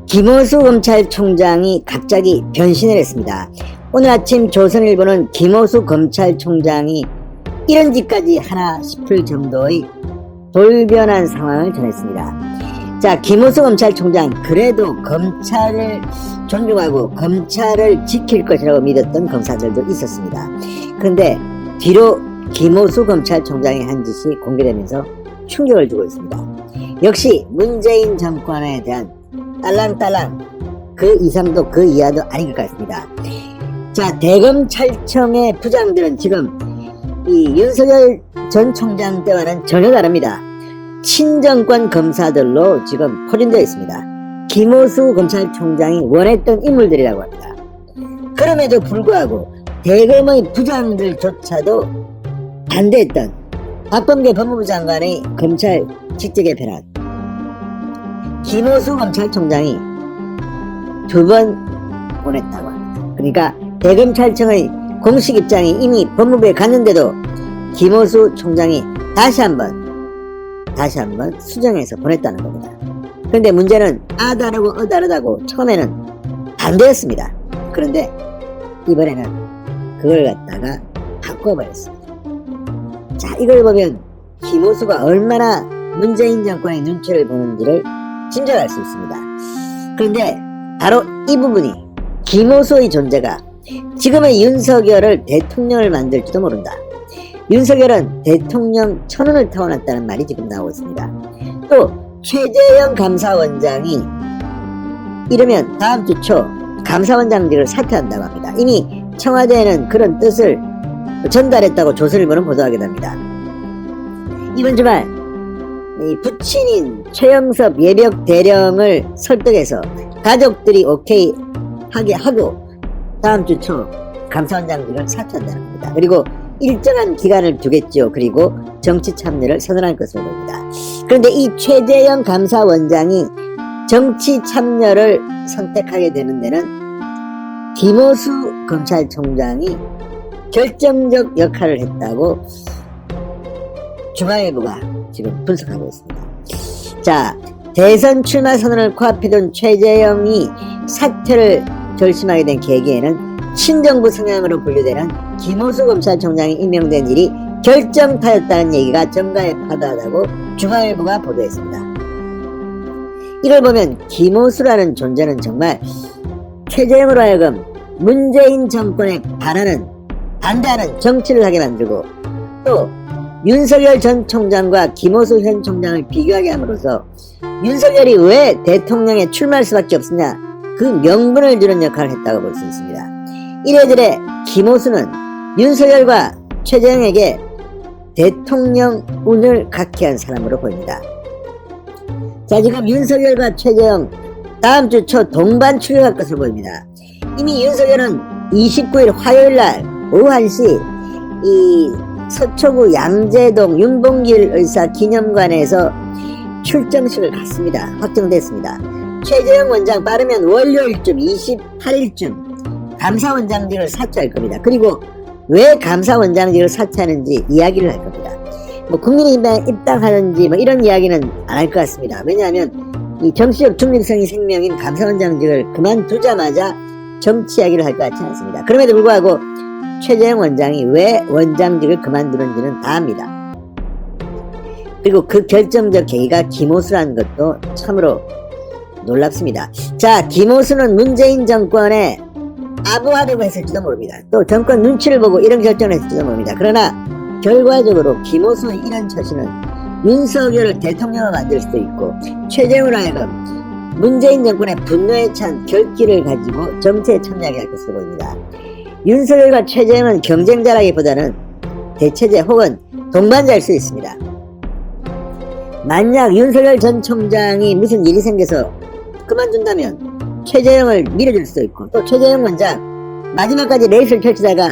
김호수 검찰총장이 갑자기 변신을 했습니다. 오늘 아침 조선일보는 김호수 검찰총장이 이런 짓까지 하나 싶을 정도의 돌변한 상황을 전했습니다. 자, 김호수 검찰총장, 그래도 검찰을 존중하고 검찰을 지킬 것이라고 믿었던 검사들도 있었습니다. 그런데 뒤로 김호수 검찰총장이 한 짓이 공개되면서 충격을 주고 있습니다. 역시 문재인 정권에 대한 딸랑딸랑 그 이상도 그 이하도 아닌 것 같습니다. 자, 대검찰청의 부장들은 지금 이 윤석열 전 총장 때와는 전혀 다릅니다. 친정권 검사들로 지금 포진되어 있습니다. 김호수 검찰총장이 원했던 인물들이라고 합니다. 그럼에도 불구하고 대검의 부장들조차도 반대했던 박범계 법무부 장관의 검찰 직제 개편안, 김호수 검찰총장이 2번 보냈다고 합니다. 그러니까 대검찰청의 공식 입장이 이미 법무부에 갔는데도 김호수 총장이 다시 한번 수정해서 보냈다는 겁니다. 그런데 문제는 아다르고 어다르다고 처음에는 반대했습니다. 그런데 이번에는 그걸 갖다가 바꿔버렸습니다. 자, 이걸 보면 김호수가 얼마나 문재인 정권의 눈치를 보는지를 짐작할 수 있습니다. 그런데 바로 이 부분이, 김호수의 존재가 지금의 윤석열을 대통령을 만들지도 모른다. 윤석열은 대통령 천운을 타고났다는 말이 지금 나오고 있습니다. 또 최재형 감사원장이 이러면 다음 주 초 감사원장직을 사퇴한다고 합니다. 이미 청와대에는 그런 뜻을 전달했다고 조선일보는 보도하게 됩니다. 이번 주말 부친인 최영섭 예벽 대령을 설득해서 가족들이 오케이 하게 하고 다음 주 초 감사원장직을 사퇴한다는 겁니다. 그리고 일정한 기간을 두겠죠. 그리고 정치 참여를 선언할 것으로 보입니다. 그런데 이 최재형 감사원장이 정치 참여를 선택하게 되는 데는 김호수 검찰총장이 결정적 역할을 했다고 중앙일보가 지금 분석하고 있습니다. 자, 대선 출마 선언을 코앞에 둔 최재형이 사퇴를 결심하게 된 계기에는 친정부 성향으로 분류되는 김호수 검찰총장이 임명된 일이 결정타였다는 얘기가 정가에 파다하다고 중앙일보가 보도했습니다. 이걸 보면 김호수라는 존재는 정말 최재형으로 하여금 문재인 정권에 반대하는 정치를 하게 만들고, 또 윤석열 전 총장과 김호수 현 총장을 비교하게 함으로써 윤석열이 왜 대통령에 출마할 수밖에 없느냐, 그 명분을 주는 역할을 했다고 볼 수 있습니다. 이래저래 김호수는 윤석열과 최재형에게 대통령 운을 갖게 한 사람으로 보입니다. 자, 지금 윤석열과 최재형 다음 주 초 동반 출격할 것으로 보입니다. 이미 윤석열은 29일 화요일날 오후 1시 이 서초구 양재동 윤봉길 의사 기념관에서 출정식을 갖습니다. 확정됐습니다. 최재형 원장 빠르면 월요일쯤 28일쯤 감사원장직을 사퇴할 겁니다. 그리고 왜 감사원장직을 사퇴하는지 이야기를 할 겁니다. 국민의힘에 입당하는지 이런 이야기는 안 할 것 같습니다. 왜냐하면 이 정치적 중립성이 생명인 감사원장직을 그만두자마자 정치 이야기를 할 것 같지 않습니다. 그럼에도 불구하고 최재형 원장이 왜 원장직을 그만두는지는 다 압니다. 그리고 그 결정적 계기가 김호수라는 것도 참으로 놀랍습니다. 자, 김호수는 문재인 정권에 아부하려고 했을지도 모릅니다. 또 정권 눈치를 보고 이런 결정을 했을지도 모릅니다. 그러나 결과적으로 김호수의 이런 처신은 윤석열을 대통령으로 만들 수도 있고, 최재형으로 하여금 문재인 정권의 분노에 찬 결기를 가지고 정치에 참여하게 할 것으로 보입니다. 윤석열과 최재형은 경쟁자라기보다는 대체제 혹은 동반자일 수 있습니다. 만약 윤석열 전 총장이 무슨 일이 생겨서 그만둔다면 최재형을 밀어줄 수도 있고, 또 최재형 원장 마지막까지 레이스를 펼치다가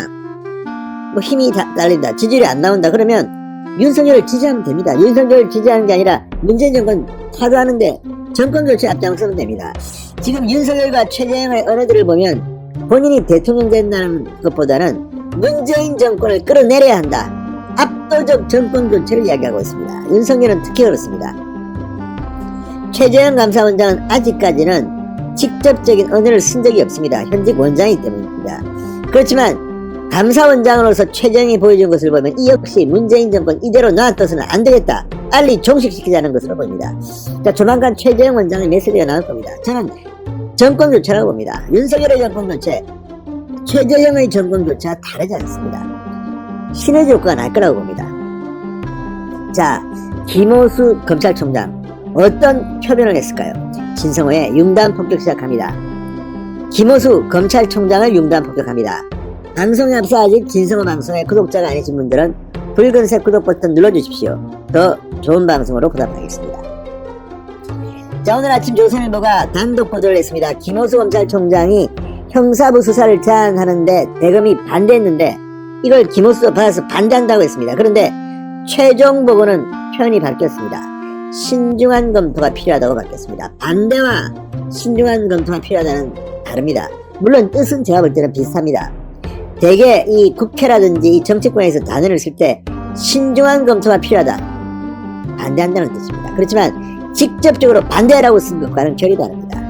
힘이 딸린다, 지지율이 안 나온다 그러면 윤석열을 지지하면 됩니다. 윤석열을 지지하는 게 아니라 문재인 정권 타도하는데 정권 교체 앞장서면 됩니다. 지금 윤석열과 최재형의 언어들을 보면 본인이 대통령 된다는 것보다는 문재인 정권을 끌어내려야 한다, 압도적 정권 교체를 이야기하고 있습니다. 윤석열은 특히 그렇습니다. 최재형 감사원장은 아직까지는 직접적인 언어를 쓴 적이 없습니다. 현직 원장이기 때문입니다. 그렇지만 감사원장으로서 최재형이 보여준 것을 보면 이 역시 문재인 정권 이대로 놔둬서는 안 되겠다. 빨리 종식시키자는 것으로 보입니다. 자, 조만간 최재형 원장의 메시지가 나올 겁니다. 저는 정권 교체라고 봅니다. 윤석열의 정권 교체, 최재형의 정권 교체와 다르지 않습니다. 신의 조건가 날 거라고 봅니다. 자, 김호수 검찰총장 어떤 표현을 했을까요? 진성호의 융단 폭격 시작합니다. 김호수 검찰총장을 융단 폭격합니다. 방송에 앞서 아직 진성호 방송의 구독자가 아니신 분들은 붉은색 구독 버튼 눌러주십시오. 더 좋은 방송으로 보답하겠습니다. 자, 오늘 아침 조선일보가 단독 보도를 했습니다. 김호수 검찰총장이 형사부 수사를 제안하는데 대검이 반대했는데 이걸 김호수가 받아서 반대한다고 했습니다. 그런데 최종 보고는 표현이 바뀌었습니다. 신중한 검토가 필요하다고 바뀌었습니다. 반대와 신중한 검토가 필요하다는 다릅니다. 물론 뜻은 제가 볼 때는 비슷합니다. 대개 이 국회라든지 이 정치권에서 단어를 쓸 때 신중한 검토가 필요하다, 반대한다는 뜻입니다. 그렇지만 직접적으로 반대라고 쓴 것과는 결이 다릅니다.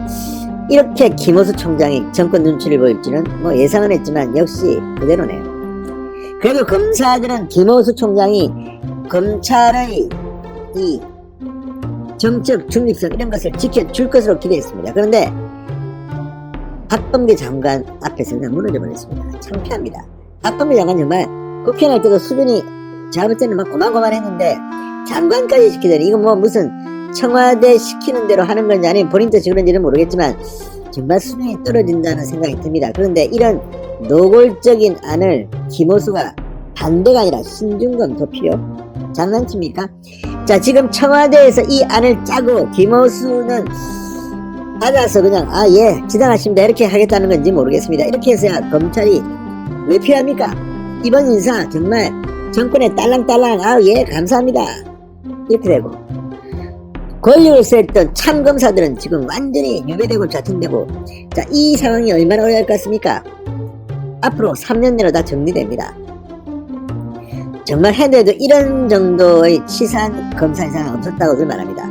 이렇게 김호수 총장이 정권 눈치를 보일지는 뭐 예상은 했지만 역시 그대로네요. 그래도 검사들은 김호수 총장이 검찰의 이 정책 중립성 이런 것을 지켜줄 것으로 기대했습니다. 그런데 박범계 장관 앞에서 그냥 무너져버렸습니다. 창피합니다. 박범계 장관 정말 국회 날 때도 수준이 제가 볼 때는 막 고만고만했는데 장관까지 시키더니 이거 뭐 무슨 청와대 시키는 대로 하는 건지 아니면 본인 뜻이 그런지는 모르겠지만 정말 수준이 떨어진다는 생각이 듭니다. 그런데 이런 노골적인 안을 김호수가 반대가 아니라 신중검토 필요? 장난칩니까? 자, 지금 청와대에서 이 안을 짜고 김호수는 받아서 그냥 예 지당하십니다 이렇게 하겠다는 건지 모르겠습니다. 이렇게 해서야 검찰이 왜 필요합니까? 이번 인사 정말 정권에 딸랑딸랑 예 감사합니다 이렇게 되고, 권력을 쐈던 참검사들은 지금 완전히 유배되고 좌천되고, 자, 이 상황이 얼마나 오래 갈 것 같습니까? 앞으로 3년 내로 다 정리됩니다. 정말 해내도 이런 정도의 치사한 검사 이상은 없었다고들 말합니다.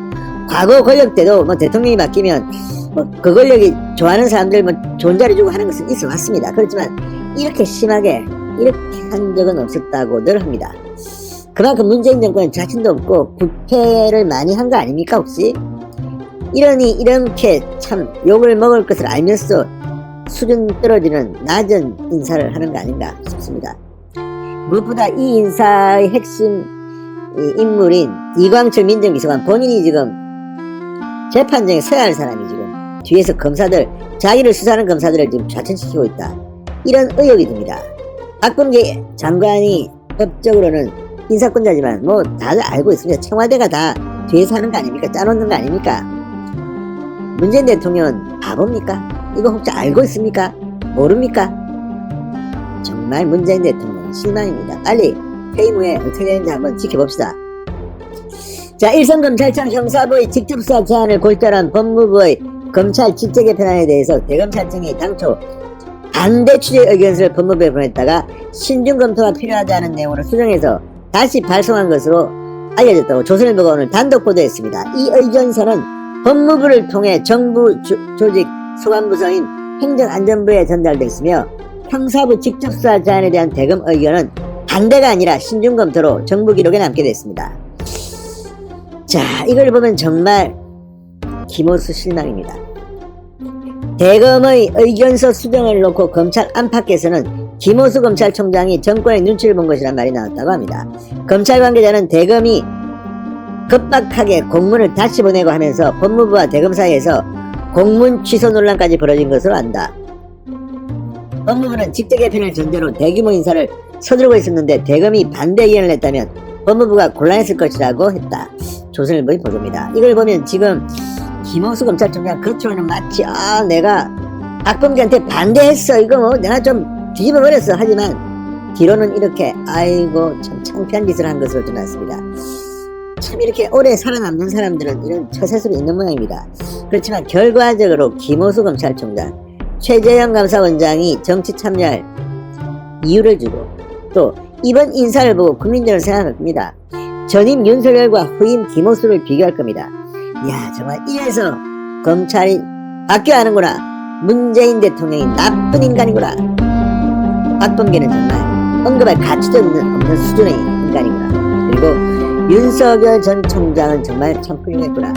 과거 권력 때도 뭐 대통령이 바뀌면 뭐 그 권력이 좋아하는 사람들 뭐 좋은 자리 주고 하는 것은 있어 왔습니다. 그렇지만 이렇게 심하게 이렇게 한 적은 없었다고 늘 합니다. 그만큼 문재인 정권은 자신도 없고 부패를 많이 한 거 아닙니까 혹시? 이러니 이렇게 참 욕을 먹을 것을 알면서 수준 떨어지는 낮은 인사를 하는 거 아닌가 싶습니다. 무엇보다 이 인사의 핵심 인물인 이광철 민정비서관 본인이 지금 재판정에 서야 할 사람이 지금 뒤에서 검사들, 자기를 수사하는 검사들을 지금 좌천시키고 있다, 이런 의혹이 듭니다. 박범계 장관이 법적으로는 인사권자지만 뭐 다들 알고 있습니다. 청와대가 다 뒤에서 하는 거 아닙니까? 짜놓는 거 아닙니까? 문재인 대통령은 바보입니까? 이거 혹시 알고 있습니까? 모릅니까? 정말 문재인 대통령 실망입니다. 빨리 퇴임 후에 어떻게 되는지 한번 지켜봅시다. 자, 일선검찰청 형사부의 직접수사 제안을 골똘한 법무부의 검찰 직제 개편안에 대해서 대검찰청이 당초 반대 취재 의견서를 법무부에 보냈다가 신중검토가 필요하다는 내용으로 수정해서 다시 발송한 것으로 알려졌다고 조선일보가 오늘 단독 보도했습니다. 이 의견서는 법무부를 통해 정부 조직 소관부서인 행정안전부에 전달됐으며 형사부 직접수사 제안에 대한 대검 의견은 반대가 아니라 신중검토로 정부 기록에 남게 됐습니다. 자, 이걸 보면 정말 김호수 실망입니다. 대검의 의견서 수정을 놓고 검찰 안팎에서는 김호수 검찰총장이 정권의 눈치를 본 것이란 말이 나왔다고 합니다. 검찰 관계자는 대검이 급박하게 공문을 다시 보내고 하면서 법무부와 대검 사이에서 공문 취소 논란까지 벌어진 것으로 안다. 법무부는 직제 개편을 전제로 대규모 인사를 서두르고 있었는데 대검이 반대 의견을 냈다면 법무부가 곤란했을 것이라고 했다. 조선일보의 보도입니다. 이걸 보면 지금 김호수 검찰총장 겉으로는 마치 내가 박범계한테 반대했어, 이거 뭐 내가 좀 뒤집어버렸어 하지만 뒤로는 이렇게 아이고 참 창피한 짓을 한 것으로 드러났습니다. 참 이렇게 오래 살아남는 사람들은 이런 처세술이 있는 모양입니다. 그렇지만 결과적으로 김호수 검찰총장, 최재형 감사원장이 정치 참여할 이유를 주고 또 이번 인사를 보고 국민들은 생각할 겁니다. 전임 윤석열과 후임 김호수를 비교할 겁니다. 이야, 정말 이래서 검찰이 바뀌어야 하는구나. 문재인 대통령이 나쁜 인간이구나. 박범계는 정말 언급할 가치도 없는 수준의 인간이구나. 그리고 윤석열 전 총장은 정말 참 훌륭했구나.